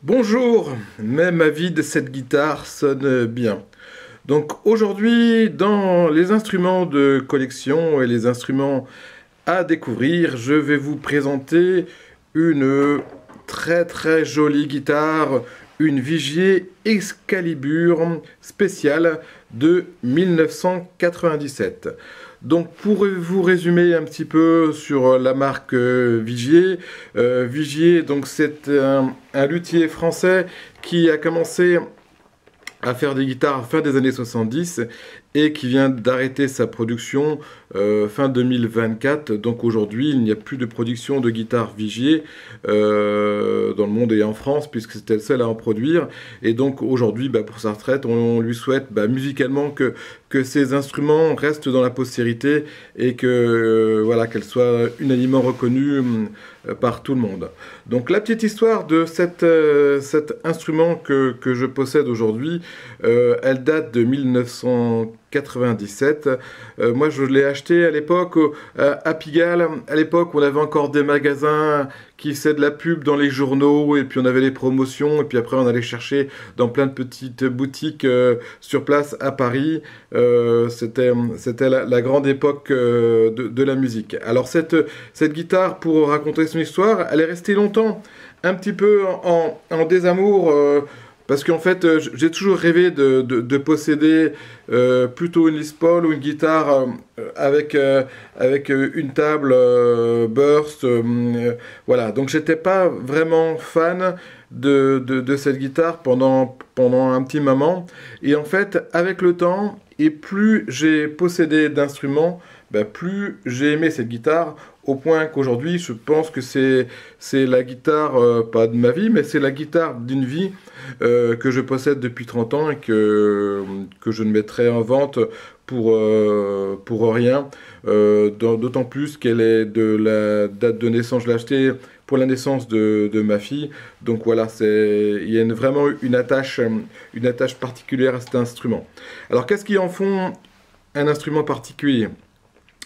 Bonjour, même à vide, cette guitare sonne bien. Donc aujourd'hui, dans les instruments de collection et les instruments à découvrir, je vais vous présenter une très jolie guitare, une Vigier Excalibur spéciale de 1997. Donc pour vous résumer un petit peu sur la marque Vigier, Vigier donc c'est un luthier français qui a commencé à faire des guitares fin des années 70 et qui vient d'arrêter sa production fin 2024. Donc aujourd'hui, il n'y a plus de production de guitares Vigier dans le monde et en France, puisque c'était le seul à en produire. Et donc aujourd'hui, pour sa retraite, on lui souhaite musicalement que ces instruments restent dans la postérité et que voilà, qu'elles soient unanimement reconnues par tout le monde. Donc la petite histoire de cet instrument que je possède aujourd'hui, elle date de 1997. Moi je l'ai acheté à l'époque à Pigalle. À l'époque on avait encore des magasins qui faisaient de la pub dans les journaux et puis on avait les promotions et puis après on allait chercher dans plein de petites boutiques sur place à Paris. C'était la grande époque de la musique. Alors cette guitare, pour raconter son histoire, elle est restée longtemps un petit peu en désamour parce qu'en fait j'ai toujours rêvé de posséder plutôt une Les Paul ou une guitare avec une table burst. Voilà, donc j'étais pas vraiment fan de cette guitare pendant un petit moment. Et en fait, avec le temps, et plus j'ai possédé d'instruments, plus j'ai aimé cette guitare, au point qu'aujourd'hui, je pense que c'est la guitare, pas de ma vie, mais c'est la guitare d'une vie que je possède depuis 30 ans et que je ne mettrai en vente pour rien. D'autant plus qu'elle est de la date de naissance, je l'ai achetée pour la naissance de ma fille. Donc voilà, il y a vraiment une attache particulière à cet instrument. Alors qu'est-ce qui en font un instrument particulier?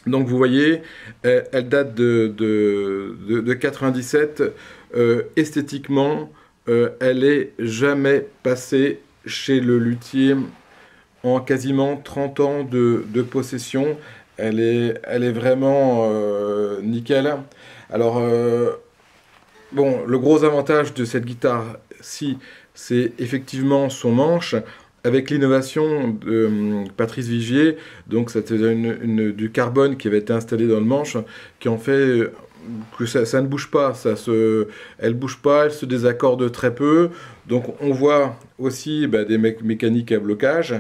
Donc vous voyez, elle date de 97. Esthétiquement, elle est jamais passée chez le luthier en quasiment 30 ans de possession. Elle est vraiment nickel. Alors, bon, le gros avantage de cette guitare-ci, c'est effectivement son manche, avec l'innovation de Patrice Vigier. Donc c'était du carbone qui avait été installé dans le manche, qui en fait que ça ne bouge pas, elle bouge pas, elle se désaccorde très peu. Donc on voit aussi des mécaniques à blocage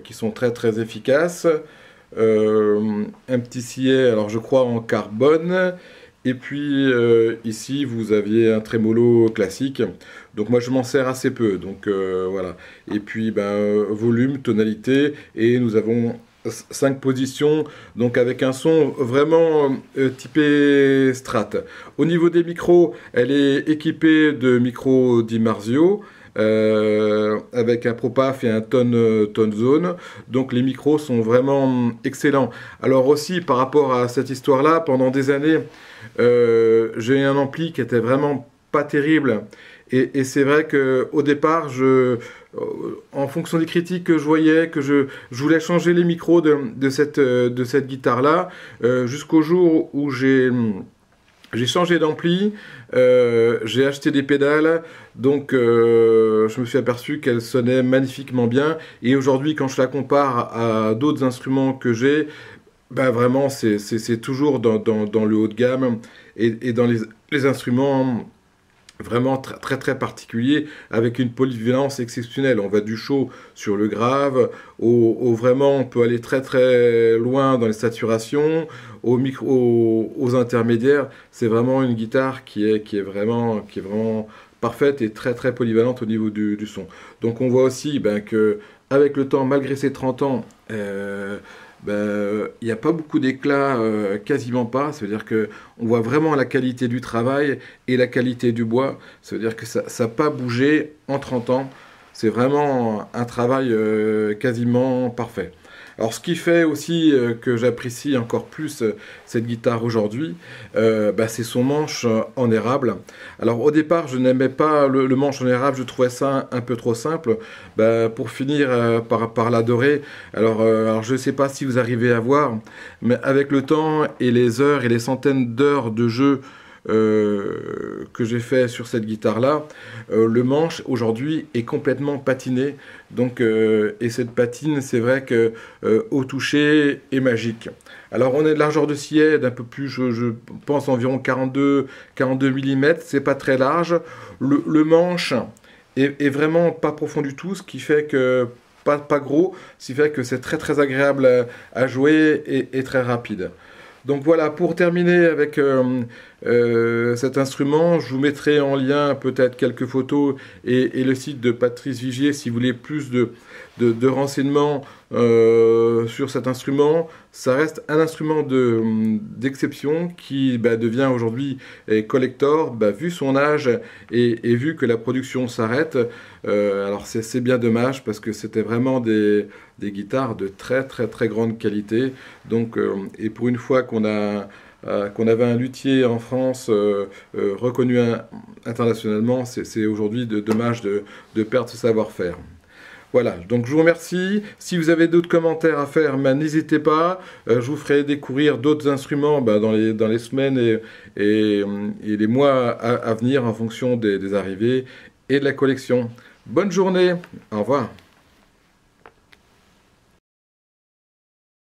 qui sont très efficaces. Un petit sillet, alors je crois en carbone. Et puis ici vous aviez un trémolo classique. Donc moi je m'en sers assez peu. Donc voilà. Et puis volume, tonalité, et nous avons 5 positions, donc avec un son vraiment typé Strat. Au niveau des micros, elle est équipée de micros Dimarzio, avec un ProPaF et un tone zone. Donc les micros sont vraiment excellents. Alors aussi par rapport à cette histoire-là, pendant des années, j'ai eu un ampli qui était vraiment pas terrible. Et c'est vrai qu'au départ, en fonction des critiques que je voyais, que je voulais changer les micros de cette guitare-là, jusqu'au jour où j'ai changé d'ampli, j'ai acheté des pédales, donc je me suis aperçu qu'elle sonnait magnifiquement bien. Et aujourd'hui, quand je la compare à d'autres instruments que j'ai, vraiment, c'est toujours dans le haut de gamme et dans les instruments vraiment très particulier, avec une polyvalence exceptionnelle. On va du chaud sur le grave, au vraiment on peut aller très loin dans les saturations, aux intermédiaires. C'est vraiment une guitare qui est vraiment parfaite et très polyvalente au niveau du son. Donc on voit aussi que avec le temps, malgré ses 30 ans, il n'y a pas beaucoup d'éclat, quasiment pas. Ça veut dire que on voit vraiment la qualité du travail et la qualité du bois. Ça veut dire que ça n'a pas bougé en 30 ans. C'est vraiment un travail quasiment parfait. Alors ce qui fait aussi que j'apprécie encore plus cette guitare aujourd'hui, c'est son manche en érable. Alors au départ je n'aimais pas le manche en érable, je trouvais ça un peu trop simple. Pour finir par l'adorer, alors je ne sais pas si vous arrivez à voir, mais avec le temps et les heures et les centaines d'heures de jeu que j'ai fait sur cette guitare-là, le manche aujourd'hui est complètement patiné. Donc, et cette patine, c'est vrai que au toucher est magique. Alors on est de largeur de scié d'un peu plus, je pense environ 42 mm, c'est pas très large. Le manche est vraiment pas profond du tout, ce qui fait que pas gros, ce qui fait que c'est très très agréable à jouer et très rapide. Donc voilà, pour terminer avec cet instrument, je vous mettrai en lien peut-être quelques photos et le site de Patrice Vigier si vous voulez plus de renseignements sur cet instrument. Ça reste un instrument d'exception qui devient aujourd'hui collector, vu son âge et vu que la production s'arrête. Alors c'est bien dommage parce que c'était vraiment des guitares de très très très grande qualité. Donc, et pour une fois qu'on avait un luthier en France reconnu internationalement, c'est aujourd'hui dommage de perdre ce savoir-faire. Voilà, donc je vous remercie. Si vous avez d'autres commentaires à faire, n'hésitez pas. Je vous ferai découvrir d'autres instruments dans les semaines et les mois à venir en fonction des arrivées et de la collection. Bonne journée, au revoir.